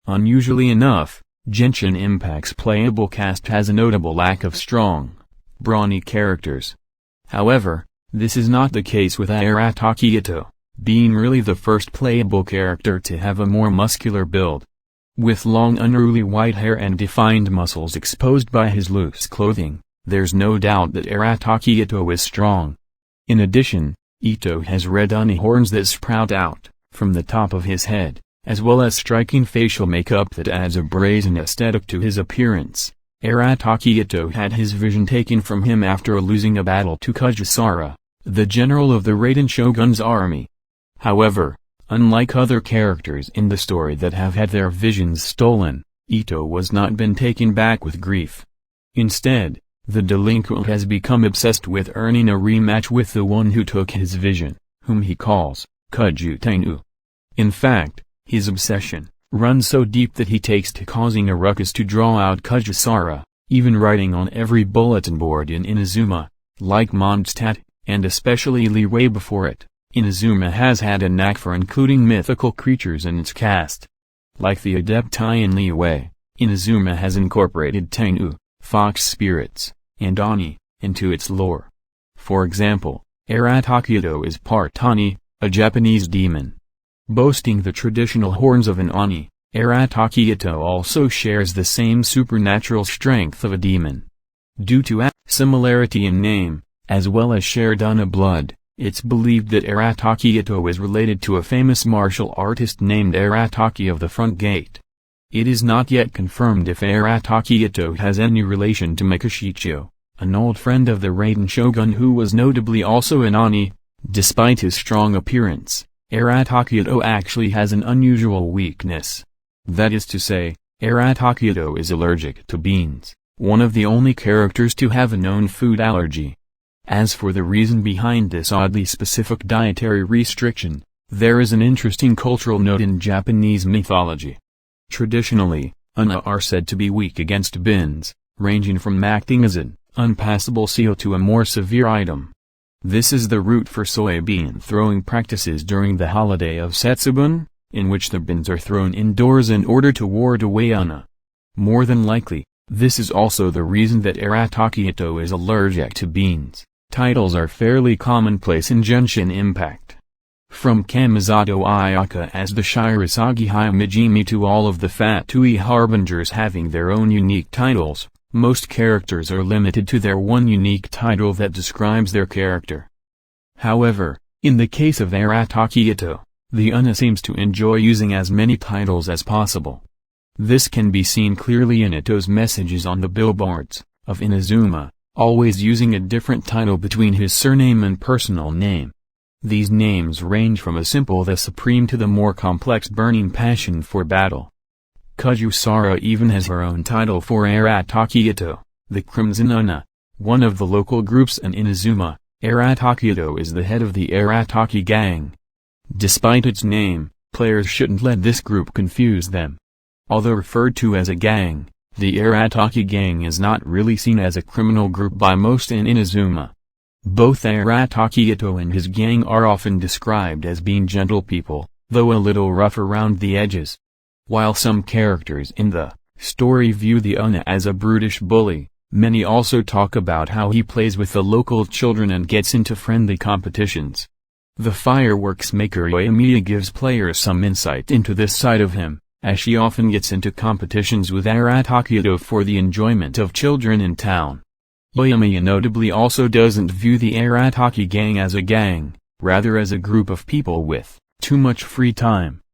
Unusually enough, Genshin Impact's playable cast has a notable lack of strong, brawny characters. However, this is not the case with Arataki Itto, being really the first playable character to have a more muscular build. With long unruly white hair and defined muscles exposed by his loose clothing, there's no doubt that Arataki Itto is strong. In addition, Itto has red oni horns that sprout out from the top of his head, as well as striking facial makeup that adds a brazen aesthetic to his appearance. Arataki Itto had his vision taken from him after losing a battle to Kujusara, the general of the Raiden Shogun's army. However, unlike other characters in the story that have had their visions stolen, Itto was not been taken back with grief. Instead, the delinquent has become obsessed with earning a rematch with the one who took his vision, whom he calls Kujutenu. In fact, his obsession runs so deep that he takes to causing a ruckus to draw out Kujusara, even writing on every bulletin board in Inazuma, like Mondstadt, and especially Liyue before it. Inazuma has had a knack for including mythical creatures in its cast. Like the Adepti in Liyue, Inazuma has incorporated Tengu, fox spirits, and Oni, into its lore. For example, Arataki Itto is part Oni, a Japanese demon. Boasting the traditional horns of an Oni, Arataki Itto also shares the same supernatural strength of a demon. Due to a similarity in name, as well as shared Ona blood, it's believed that Arataki Itto is related to a famous martial artist named Arataki of the Front Gate. It is not yet confirmed if Arataki Itto has any relation to Mikashicho, an old friend of the Raiden Shogun who was notably also an Oni. Despite his strong appearance, Arataki Itto actually has an unusual weakness. That is to say, Arataki Itto is allergic to beans, one of the only characters to have a known food allergy. As for the reason behind this oddly specific dietary restriction, there is an interesting cultural note in Japanese mythology. Traditionally, Ona are said to be weak against beans, ranging from acting as an unpassable seal to a more severe item. This is the root for soybean throwing practices during the holiday of Setsubun, in which the beans are thrown indoors in order to ward away Ona. More than likely, this is also the reason that Arataki Itto is allergic to beans. Titles are fairly commonplace in Genshin Impact. From Kamizato Ayaka as the Shirisagi Himejimi to all of the Fatui Harbingers having their own unique titles, most characters are limited to their one unique title that describes their character. However, in the case of Arataki Itto, the Ona seems to enjoy using as many titles as possible. This can be seen clearly in Itto's messages on the billboards of Inazuma, always using a different title between his surname and personal name. These names range from a simple The Supreme to the more complex Burning Passion for Battle. Kujusara even has her own title for Arataki Itto, the Crimson Ona, one of the local groups in Inazuma. Arataki Itto is the head of the Arataki gang. Despite its name, players shouldn't let this group confuse them. Although referred to as a gang, the Arataki gang is not really seen as a criminal group by most in Inazuma. Both Arataki Itto and his gang are often described as being gentle people, though a little rough around the edges. While some characters in the story view the Ona as a brutish bully, many also talk about how he plays with the local children and gets into friendly competitions. The fireworks maker Yoimiya gives players some insight into this side of him, as she often gets into competitions with Arataki Itto for the enjoyment of children in town. Yoimiya notably also doesn't view the Arataki gang as a gang, rather as a group of people with too much free time,